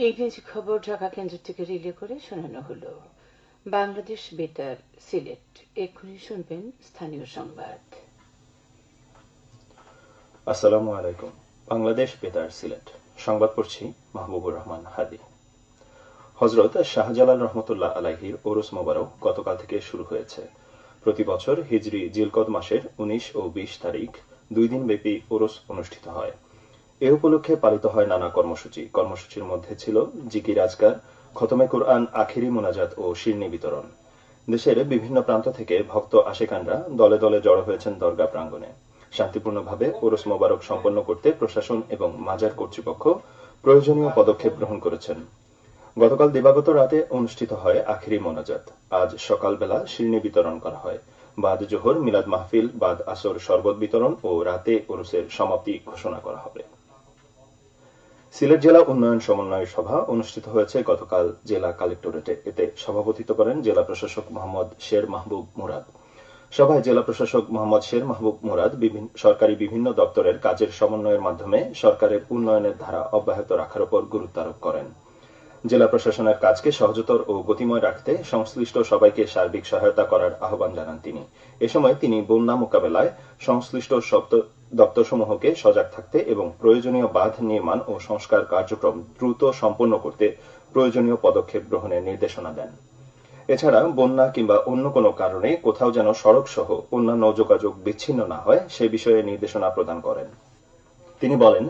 ইংরেজি খবর ঢাকা কেন্দ্র থেকে রিলে করে শোনানো হলো। বাংলাদেশ বেতার, সিলেট। এক্ষুনি শুনবেন স্থানীয় সংবাদ। আসসালামু আলাইকুম। বাংলাদেশ বেতার, সিলেট। সংবাদ পড়ছি মাহবুবুর রহমান হাদি। হযরত শাহজালাল রহমতুল্লাহ আলাইহির ওরস মোবারক গতকাল থেকে শুরু হয়েছে। প্রতি বছর হিজরি জিলকদ মাসের 19 ও 20 তারিখ 2 দিনব্যাপী ওরস অনুষ্ঠিত হয়। এ উপলক্ষে পালিত হয় নানা কর্মসূচি। কর্মসূচির মধ্যে ছিল জিকির আজকার, খতমে কুরআন, আখিরি মোনাজাত ও শিরনি বিতরণ। দেশের বিভিন্ন প্রান্ত থেকে ভক্ত আশেকানরা দলে দলে জড়ো হয়েছেন দরগা প্রাঙ্গণে। শান্তিপূর্ণভাবে ওরস মোবারক সম্পন্ন করতে প্রশাসন এবং মাজার কর্তৃপক্ষ প্রয়োজনীয় পদক্ষেপ গ্রহণ করেছেন। গতকাল দিবাগত রাতে অনুষ্ঠিত হয় আখিরি মোনাজাত। আজ সকালবেলা শিরনি বিতরণ করা হয়। বাদ জোহর মিলাদ মাহফিল, বাদ আসর শরবত বিতরণ ও রাতে ওরসের সমাপ্তি ঘোষণা করা হবে। সিলেট জেলা উন্নয়ন সমন্বয় সভা অনুষ্ঠিত হয়েছে গতকাল জেলা কালেক্টরেটে। এতে সভাপতিত্ব করেন জেলা প্রশাসক মোহাম্মদ শের মাহবুব মুরাদ। সভায় জেলা প্রশাসক মোহাম্মদ শের মাহবুব মুরাদ সরকারি বিভিন্ন দপ্তরের কাজের সমন্বয়ের মাধ্যমে সরকারের উন্নয়নের ধারা অব্যাহত রাখার উপর গুরুত্ব আরোপ করেন। জেলা প্রশাসনের কাজকে সহজতর ও গতিময় রাখতে সংশ্লিষ্ট সবাইকে সার্বিক সহায়তা করার আহ্বান জানান তিনি। এ সময় তিনি বন্যা মোকাবেলায় সংশ্লিষ্ট দপ্তরসমূহকে সজাগ থাকতে এবং প্রয়োজনীয় বাঁধ নির্মাণ ও সংস্কার কার্যক্রম দ্রুত সম্পন্ন করতে প্রয়োজনীয় পদক্ষেপ গ্রহণের নির্দেশনা দেন। এছাড়া বন্যা কিংবা অন্য কোনো কারণে কোথাও যেন সড়ক সহ অন্যান্য যোগাযোগ বিচ্ছিন্ন না হয় সে বিষয়ে নির্দেশনা প্রদান করেন। তিনি বলেন,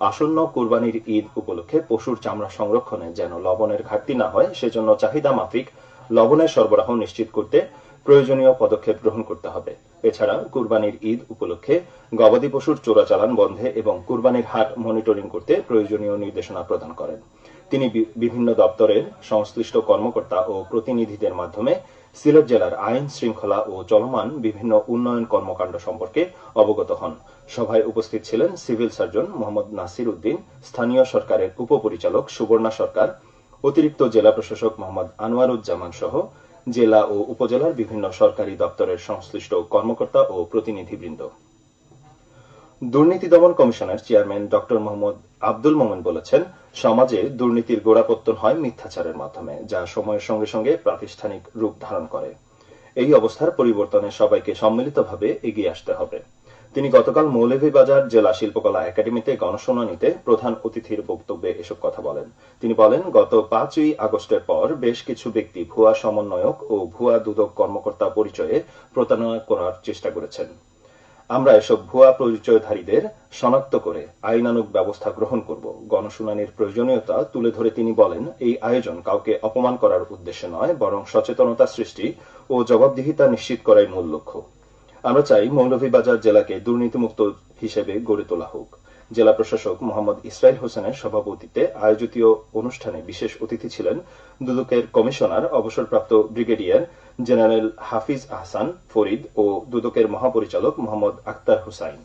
আসন্ন কুরবানির ঈদ উপলক্ষে পশুর চামড়া সংরক্ষণে যেন লবণের ঘাটতি না হয় সেজন্য চাহিদা মাফিক লবণের সরবরাহ নিশ্চিত করতে প্রয়োজনীয় পদক্ষেপ গ্রহণ করতে হবে। এছাড়া কুরবানির ঈদ উপলক্ষে গবাদি পশুর চোরাচালান বন্ধে এবং কুরবানির হাট মনিটরিং করতে প্রয়োজনীয় নির্দেশনা প্রদান করেন। তিনি বিভিন্ন দপ্তরের সংশ্লিষ্ট কর্মকর্তা ও প্রতিনিধিদের মাধ্যমে সিলেট জেলার আইন শৃঙ্খলা ও চলমান বিভিন্ন উন্নয়ন কর্মকাণ্ড সম্পর্কে অবগত হন। সভায় উপস্থিত ছিলেন সিভিল সার্জন মোহাম্মদ নাসির উদ্দিন, স্থানীয় সরকারের উপপরিচালক সুবর্ণা সরকার, অতিরিক্ত জেলা প্রশাসক মোহাম্মদ আনোয়ারুজ্জামান সহ জেলা ও উপজেলার বিভিন্ন সরকারি দপ্তরের সংশ্লিষ্ট কর্মকর্তা ও প্রতিনিধিবৃন্দ। দুর্নীতি দমন কমিশনের চেয়ারম্যান ড মোহাম্মদ আব্দুল মোমেন বলেছেন, সমাজে দুর্নীতির গোড়াপত্তন হয় মিথ্যাচারের মাধ্যমে, যা সময়ের সঙ্গে সঙ্গে প্রাতিষ্ঠানিক রূপ ধারণ করে। এই অবস্থার পরিবর্তনে সবাইকে সম্মিলিতভাবে এগিয়ে আসতে হবে। তিনি গতকাল মৌলভীবাজার জেলা শিল্পকলা একাডেমিতে গণশুনানিতে প্রধান অতিথির বক্তব্যে এসব কথা বলেন। তিনি বলেন, গত 5ই আগস্টের পর বেশ কিছু ব্যক্তি ভুয়া সমন্বয়ক ও ভুয়া দুদক কর্মকর্তা পরিচয়ে প্রতারণা করার চেষ্টা করেছেন। আমরা এসব ভুয়া পরিচয়ধারীদের শনাক্ত করে আইনানুগ ব্যবস্থা গ্রহণ করব। গণশুনানির প্রয়োজনীয়তা তুলে ধরে তিনি বলেন, এই আয়োজন কাউকে অপমান করার উদ্দেশ্যে নয়, বরং সচেতনতা সৃষ্টি ও জবাবদিহিতা নিশ্চিত করাই মূল লক্ষ্য। আমরা চাই মৌলভীবাজার জেলাকে দুর্নীতিমুক্ত হিসেবে গড়ে তোলা হোক। জেলা প্রশাসক মোহাম্মদ ইসরাইল হোসেনের সভাপতিত্বে আয়োজিত অনুষ্ঠানে বিশেষ অতিথি ছিলেন দুদকের কমিশনার অবসরপ্রাপ্ত ব্রিগেডিয়ার জেনারেল হাফিজ আহসান ফরিদ ও দুদকের মহাপরিচালক মোহাম্মদ আক্তার হুসাইন।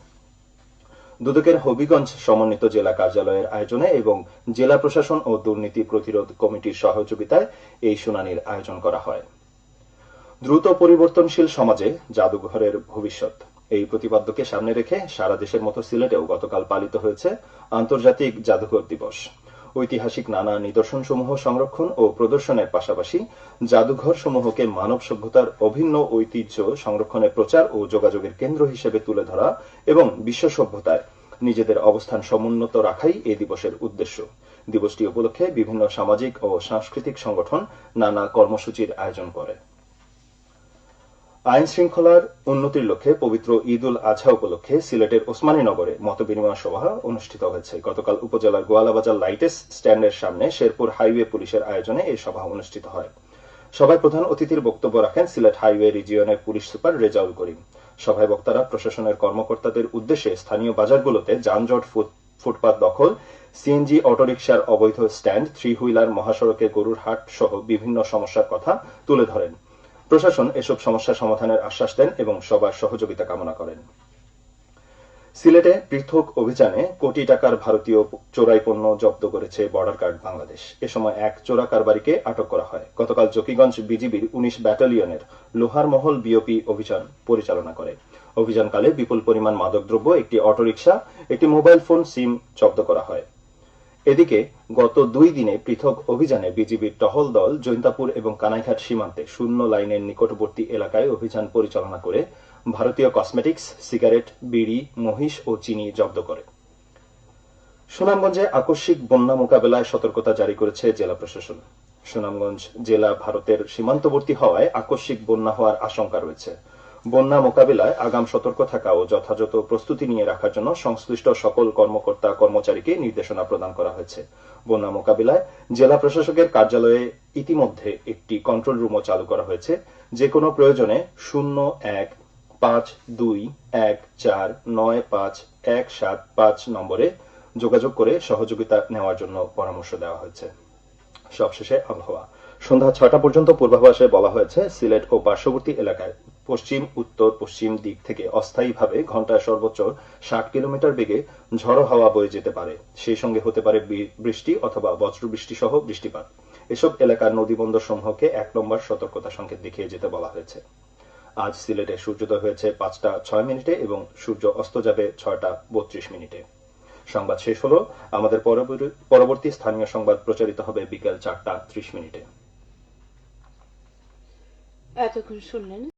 দুদকের হবিগঞ্জ সমন্বিত জেলা কার্যালয়ের আয়োজনে এবং জেলা প্রশাসন ও দুর্নীতি প্রতিরোধ কমিটির সহযোগিতায় এই শুনানির আয়োজন করা হয়। দ্রুত পরিবর্তনশীল সমাজে জাদুঘরের ভবিষ্যৎ, এই প্রতিপাদ্যকে সামনে রেখে সারা দেশের মতো সিলেটেও গতকাল পালিত হয়েছে আন্তর্জাতিক জাদুঘর দিবস। ঐতিহাসিক নানা নিদর্শনসমূহ সংরক্ষণ ও প্রদর্শনের পাশাপাশি জাদুঘরসমূহকে মানব সভ্যতার অভিন্ন ঐতিহ্য সংরক্ষণে প্রচার ও যোগাযোগের কেন্দ্র হিসেবে তুলে ধরা এবং বিশ্ব সভ্যতায় নিজেদের অবস্থান সমুন্নত রাখাই এই দিবসের উদ্দেশ্য। দিবসটি উপলক্ষে বিভিন্ন সামাজিক ও সাংস্কৃতিক সংগঠন নানা কর্মসূচির আয়োজন করে। আইন শৃঙ্খলার উন্নতির লক্ষ্যে পবিত্র ঈদ উল আজহা উপলক্ষে সিলেটের ওসমানীনগরে মতবিনিময় সভা অনুষ্ঠিত হয়েছে। গতকাল উপজেলার গোয়ালাবাজার লাইটেস স্ট্যান্ডের সামনে শেরপুর হাইওয়ে পুলিশের আয়োজনে এই সভা অনুষ্ঠিত হয়। সভায় প্রধান অতিথির বক্তব্য রাখেন সিলেট হাইওয়ে রিজিয়নের পুলিশ সুপার রেজাউল করিম। সভায় বক্তারা প্রশাসনের কর্মকর্তাদের উদ্দেশ্যে স্থানীয় বাজারগুলোতে যানজট, ফুটপাত দখল, সিএনজি অটোরিকশার অবৈধ স্ট্যান্ড, 3 হুইলার, মহাসড়কে গরুর হাট সহ বিভিন্ন সমস্যার কথা তুলে ধরেন। প্রশাসন এসব সমস্যা সমাধানের আশ্বাস দেন এবং সবার সহযোগিতা কামনা করেন। সিলেটে পৃথক অভিযানে কোটি টাকার ভারতীয় চোরাই পণ্য জব্দ করেছে বর্ডার গার্ড বাংলাদেশ। এ সময় এক চোরা কারবারিকে আটক করা হয়। গতকাল জকিগঞ্জ বিজিবির 19 ব্যাটালিয়নের লোহারমহল বিওপি অভিযান পরিচালনা করে। অভিযানকালে বিপুল পরিমাণ মাদকদ্রব্য, একটি অটোরিকশা, একটি মোবাইল ফোন সিম জব্দ করা হয়। এদিকে গত 2 দিনে পৃথক অভিযানে বিজিবির টহল দল জৈন্তাপুর এবং কানাইঘাট সীমান্তে শূন্য লাইনের নিকটবর্তী এলাকায় অভিযান পরিচালনা করে ভারতীয় কসমেটিক্স, সিগারেট, বিড়ি, মহিষ ও চিনি জব্দ করে। সুনামগঞ্জে আকস্মিক বন্যা মোকাবেলায় সতর্কতা জারি করেছে জেলা প্রশাসন। সুনামগঞ্জ জেলা ভারতের সীমান্তবর্তী হওয়ায় আকস্মিক বন্যা হওয়ার আশঙ্কা রয়েছে। বন্যা মোকাবিলায় আগাম সতর্ক থাকা ও যথাযথ প্রস্তুতি নিয়ে রাখার জন্য সংশ্লিষ্ট সকল কর্মকর্তা কর্মচারীকে নির্দেশনা প্রদান করা হয়েছে। বন্যা মোকাবিলায় জেলা প্রশাসকের কার্যালয়ে ইতিমধ্যে একটি কন্ট্রোল রুমও চালু করা হয়েছে। যে কোনো প্রয়োজনে 0152149515 নম্বরে যোগাযোগ করে সহযোগিতা নেওয়ার জন্য পরামর্শ দেওয়া হয়েছে। সবশেষে আবহাওয়া। সন্ধ্যা 6টা পর্যন্ত পূর্বাভাসে বলা হয়েছে সিলেট ও পার্শ্ববর্তী এলাকায় পশ্চিম, উত্তর, পশ্চিম দিক থেকে অস্থায়ীভাবে ঘন্টায় সর্বোচ্চ 60 কিলোমিটার বেগে ঝড়ো হাওয়া বয়ে যেতে পারে। সেই সঙ্গে হতে পারে বৃষ্টি অথবা বজ্রবৃষ্টি সহ বৃষ্টিপাত। এসব এলাকার নদীবন্দর সমূহকে 1 নম্বর সতর্কতা সংকেত দেখিয়ে যেতে বলা হয়েছে। আজ সিলেটে সূর্যোদয় হয়েছে 5টা 6 মিনিটে এবং সূর্য অস্ত যাবে 6টা 32 মিনিটে। সংবাদ শেষ হলো। আমাদের পরবর্তী স্থানীয় সংবাদ প্রচারিত হবে বিকেল 4টা 30 মিনিটে। এতক্ষণ শুনলেন